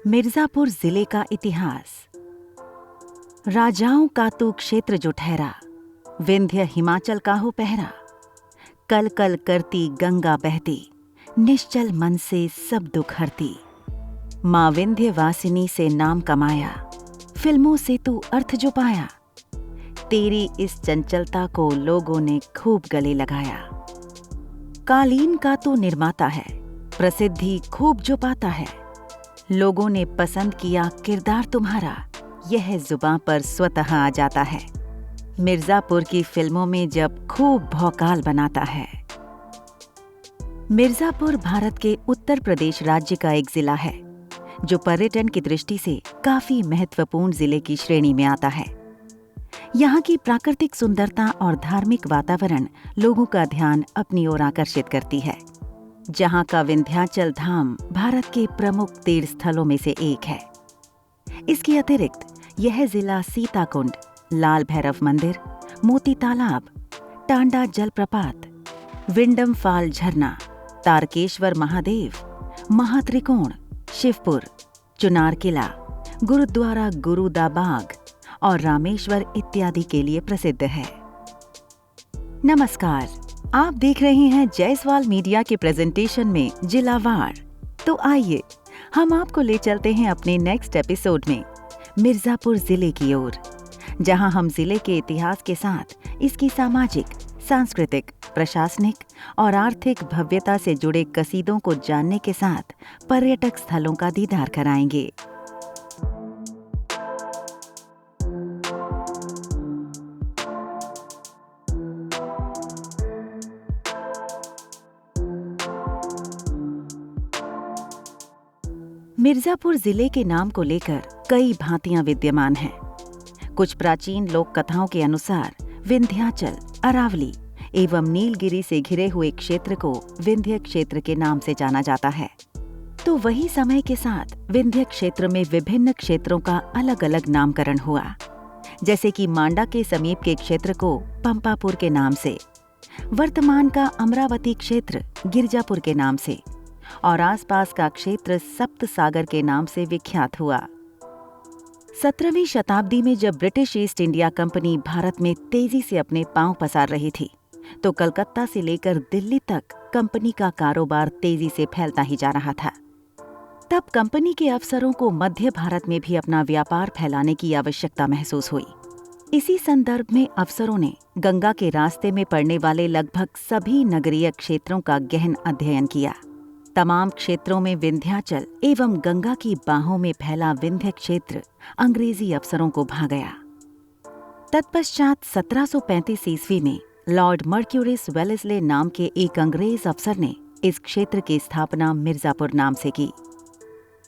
मिर्जापुर जिले का इतिहास। राजाओं का तू क्षेत्र जो ठहरा, विंध्य हिमाचल का हो पहरा। कल कल करती गंगा बहती, निश्चल मन से सब दुख हरती। माँ विंध्य वासिनी से नाम कमाया, फिल्मों से तू अर्थ जो पाया। तेरी इस चंचलता को लोगों ने खूब गले लगाया। कालीन का तू निर्माता है, प्रसिद्धि खूब जो पाता है। लोगों ने पसंद किया किरदार तुम्हारा, यह जुबां पर स्वतः आ जाता है। मिर्जापुर की फिल्मों में जब खूब भौकाल बनाता है। मिर्जापुर भारत के उत्तर प्रदेश राज्य का एक जिला है, जो पर्यटन की दृष्टि से काफी महत्वपूर्ण जिले की श्रेणी में आता है। यहाँ की प्राकृतिक सुंदरता और धार्मिक वातावरण लोगों का ध्यान अपनी ओर आकर्षित करती है। जहाँ का विंध्याचल धाम भारत के प्रमुख तीर्थ स्थलों में से एक है। इसके अतिरिक्त यह जिला सीताकुंड, लाल भैरव मंदिर, मोती तालाब, टांडा जलप्रपात, विंडम फाल झरना, तारकेश्वर महादेव, महात्रिकोण, शिवपुर, चुनार किला, गुरुद्वारा गुरुदा बाग और रामेश्वर इत्यादि के लिए प्रसिद्ध है। नमस्कार, आप देख रहे हैं जायसवाल मीडिया के प्रेजेंटेशन में जिलावार। तो आइए हम आपको ले चलते हैं अपने नेक्स्ट एपिसोड में मिर्जापुर जिले की ओर, जहां हम जिले के इतिहास के साथ इसकी सामाजिक, सांस्कृतिक, प्रशासनिक और आर्थिक भव्यता से जुड़े कसीदों को जानने के साथ पर्यटक स्थलों का दीदार कराएंगे। मिर्जापुर जिले के नाम को लेकर कई भांतियां विद्यमान हैं। कुछ प्राचीन लोक कथाओं के अनुसार विंध्याचल, अरावली एवं नीलगिरी से घिरे हुए क्षेत्र को विंध्य क्षेत्र के नाम से जाना जाता है। तो वही समय के साथ विंध्य क्षेत्र में विभिन्न क्षेत्रों का अलग अलग नामकरण हुआ, जैसे कि मांडा के समीप के क्षेत्र को पंपापुर के नाम से, वर्तमान का अमरावती क्षेत्र गिरजापुर के नाम से और आसपास का क्षेत्र सप्त सागर के नाम से विख्यात हुआ। 17वीं शताब्दी में जब British east India company Bharat में तेजी से अपने पांव पसार रही थी, तो कलकत्ता से लेकर दिल्ली तक कंपनी का कारोबार तेजी से फैलता ही जा रहा था। तब कंपनी के अफसरों को मध्य भारत में भी अपना व्यापार फैलाने की आवश्यकता महसूस हुई। इसी संदर्भ में अफसरों ने गंगा के रास्ते में पड़ने वाले लगभग सभी नगरीय क्षेत्रों का गहन अध्ययन किया। तमाम क्षेत्रों में विंध्याचल एवं गंगा की बाहों में फैला विंध्य क्षेत्र अंग्रेजी अफसरों को भा गया। तत्पश्चात 1735 ईस्वी में लॉर्ड मर्क्यूरिस वेलेस्ले नाम के एक अंग्रेज अफसर ने इस क्षेत्र की स्थापना मिर्जापुर नाम से की।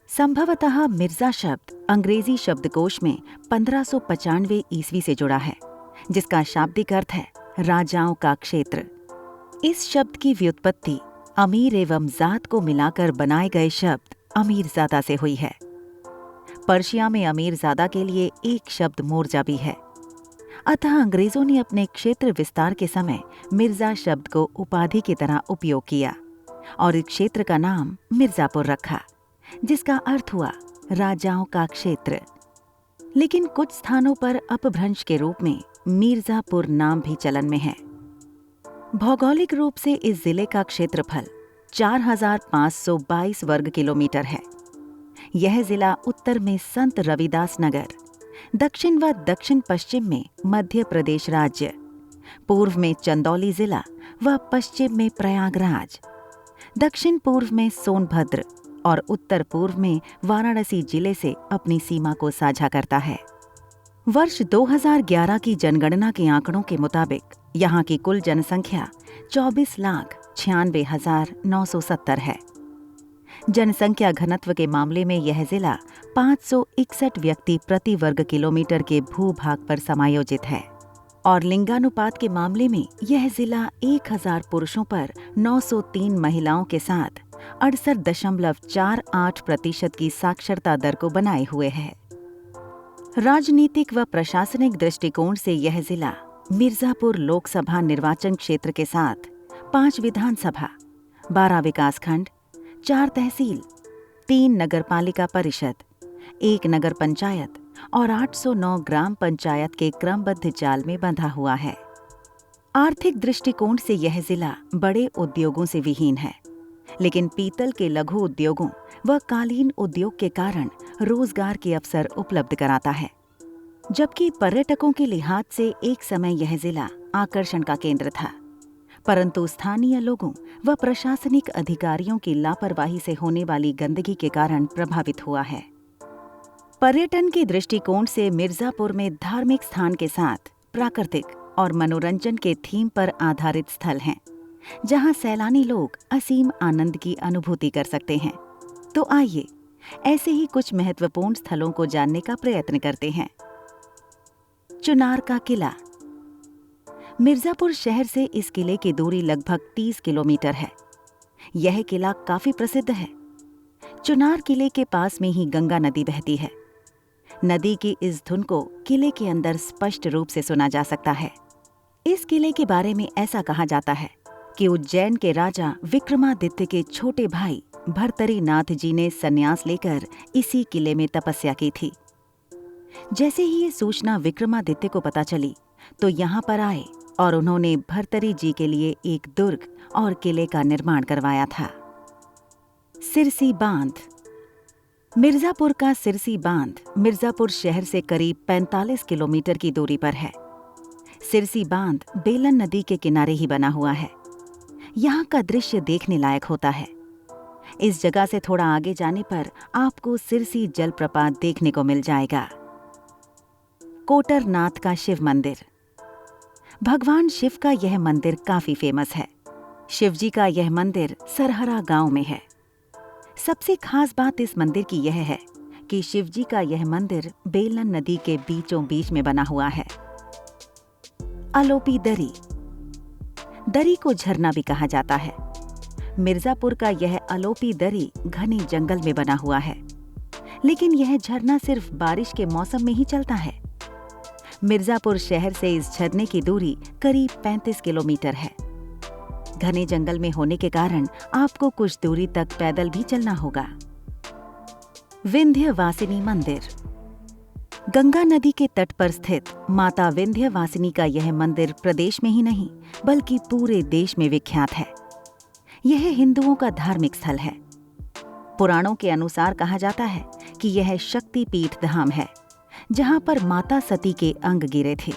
संभवतः मिर्जा शब्द अंग्रेजी शब्दकोश में 1595 ईस्वी से जुड़ा है, जिसका शाब्दिक अर्थ है राजाओं का क्षेत्र। इस शब्द की व्युत्पत्ति अमीर एवं जात को मिलाकर बनाए गए शब्द अमीरजादा से हुई है। पर्शिया में अमीरजादा के लिए एक शब्द मोर्जा भी है। अतः अंग्रेजों ने अपने क्षेत्र विस्तार के समय मिर्जा शब्द को उपाधि की तरह उपयोग किया और इस क्षेत्र का नाम मिर्जापुर रखा, जिसका अर्थ हुआ राजाओं का क्षेत्र। लेकिन कुछ स्थानों पर अपभ्रंश के रूप में मिर्जापुर नाम भी चलन में है। भौगोलिक रूप से इस जिले का क्षेत्रफल 4522 वर्ग किलोमीटर है। यह जिला उत्तर में संत रविदास नगर, दक्षिण व दक्षिण पश्चिम में मध्य प्रदेश राज्य, पूर्व में चंदौली जिला व पश्चिम में प्रयागराज, दक्षिण पूर्व में सोनभद्र और उत्तर पूर्व में वाराणसी जिले से अपनी सीमा को साझा करता है। वर्ष 2011 की जनगणना के आंकड़ों के मुताबिक यहाँ की कुल जनसंख्या 24,96,970 है। जनसंख्या घनत्व के मामले में यह जिला 561 व्यक्ति प्रति वर्ग किलोमीटर के भूभाग पर समायोजित है और लिंगानुपात के मामले में यह जिला 1000 पुरुषों पर 903 महिलाओं के साथ 68.48% की साक्षरता दर को बनाए हुए है। राजनीतिक व प्रशासनिक दृष्टिकोण से यह जिला मिर्जापुर लोकसभा निर्वाचन क्षेत्र के साथ 5 विधानसभा, 12 विकासखंड, 4 तहसील, 3 नगरपालिका परिषद एक नगर पंचायत और 809 ग्राम पंचायत के क्रमबद्ध जाल में बंधा हुआ है। आर्थिक दृष्टिकोण से यह जिला बड़े उद्योगों से विहीन है, लेकिन पीतल के लघु उद्योगों व कालीन उद्योग के कारण रोजगार के अवसर उपलब्ध कराता है। जबकि पर्यटकों के लिहाज से एक समय यह जिला आकर्षण का केंद्र था, परंतु स्थानीय लोगों व प्रशासनिक अधिकारियों की लापरवाही से होने वाली गंदगी के कारण प्रभावित हुआ है। पर्यटन के दृष्टिकोण से मिर्जापुर में धार्मिक स्थान के साथ प्राकृतिक और मनोरंजन के थीम पर आधारित स्थल हैं, जहां सैलानी लोग असीम आनंद की अनुभूति कर सकते हैं। तो आइए ऐसे ही कुछ महत्वपूर्ण स्थलों को जानने का प्रयत्न करते हैं। चुनार का किला। मिर्जापुर शहर से इस किले की दूरी लगभग 30 किलोमीटर है। यह किला काफी प्रसिद्ध है। चुनार किले के पास में ही गंगा नदी बहती है। नदी की इस धुन को किले के अंदर स्पष्ट रूप से सुना जा सकता है। इस किले के बारे में ऐसा कहा जाता है कि उज्जैन के राजा विक्रमादित्य के छोटे भाई भर्तरी नाथ जी ने संन्यास लेकर इसी किले में तपस्या की थी। जैसे ही ये सूचना विक्रमादित्य को पता चली तो यहाँ पर आए और उन्होंने भर्तरी जी के लिए एक दुर्ग और किले का निर्माण करवाया था। सिरसी बांध। मिर्जापुर का सिरसी बांध मिर्जापुर शहर से करीब 45 किलोमीटर की दूरी पर है। सिरसी बांध बेलन नदी के किनारे ही बना हुआ है। यहाँ का दृश्य देखने लायक होता है। इस जगह से थोड़ा आगे जाने पर आपको सिरसी जलप्रपात देखने को मिल जाएगा। कोटरनाथ का शिव मंदिर। भगवान शिव का यह मंदिर काफी फेमस है। शिवजी का यह मंदिर सरहरा गांव में है। सबसे खास बात इस मंदिर की यह है कि शिवजी का यह मंदिर बेलन नदी के बीचों बीच में बना हुआ है। अलोपी दरी। दरी को झरना भी कहा जाता है। मिर्जापुर का यह अलोपी दरी घने जंगल में बना हुआ है, लेकिन यह झरना सिर्फ बारिश के मौसम में ही चलता है। मिर्जापुर शहर से इस झरने की दूरी करीब 35 किलोमीटर है। घने जंगल में होने के कारण आपको कुछ दूरी तक पैदल भी चलना होगा। विंध्यवासिनी मंदिर। गंगा नदी के तट पर स्थित माता विंध्यवासिनी का यह मंदिर प्रदेश में ही नहीं बल्कि पूरे देश में विख्यात है। यह हिंदुओं का धार्मिक स्थल है। पुराणों के अनुसार कहा जाता है कि यह शक्ति पीठ धाम है, जहां पर माता सती के अंग गिरे थे।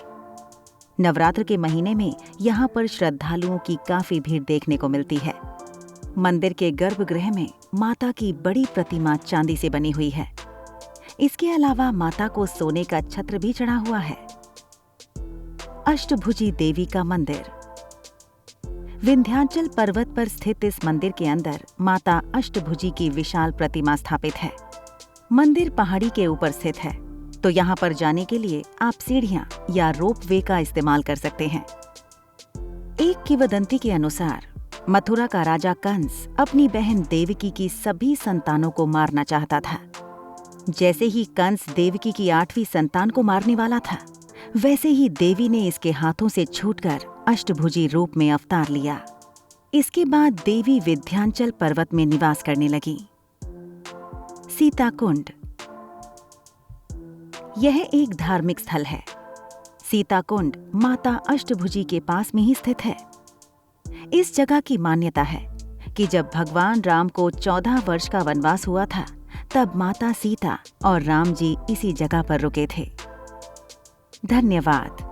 नवरात्र के महीने में यहाँ पर श्रद्धालुओं की काफी भीड़ देखने को मिलती है। मंदिर के गर्भगृह में माता की बड़ी प्रतिमा चांदी से बनी हुई है। इसके अलावा माता को सोने का छत्र भी चढ़ा हुआ है। अष्टभुजी देवी का मंदिर। विंध्याचल पर्वत पर स्थित इस मंदिर के अंदर माता अष्टभुजी की विशाल प्रतिमा स्थापित है। मंदिर पहाड़ी के ऊपर स्थित है, तो यहाँ पर जाने के लिए आप सीढ़ियां या रोपवे का इस्तेमाल कर सकते हैं। एक किंवदंती के अनुसार मथुरा का राजा कंस अपनी बहन देवकी की सभी संतानों को मारना चाहता था। जैसे ही कंस देवकी की 8वीं संतान को मारने वाला था, वैसे ही देवी ने इसके हाथों से छूटकर अष्टभुजी रूप में अवतार लिया। इसके बाद देवी विंध्याचल पर्वत में निवास करने लगी। सीताकुंड। यह एक धार्मिक स्थल है। सीताकुंड माता अष्टभुजी के पास में ही स्थित है। इस जगह की मान्यता है कि जब भगवान राम को 14 वर्ष का वनवास हुआ था, तब माता सीता और राम जी इसी जगह पर रुके थे। धन्यवाद।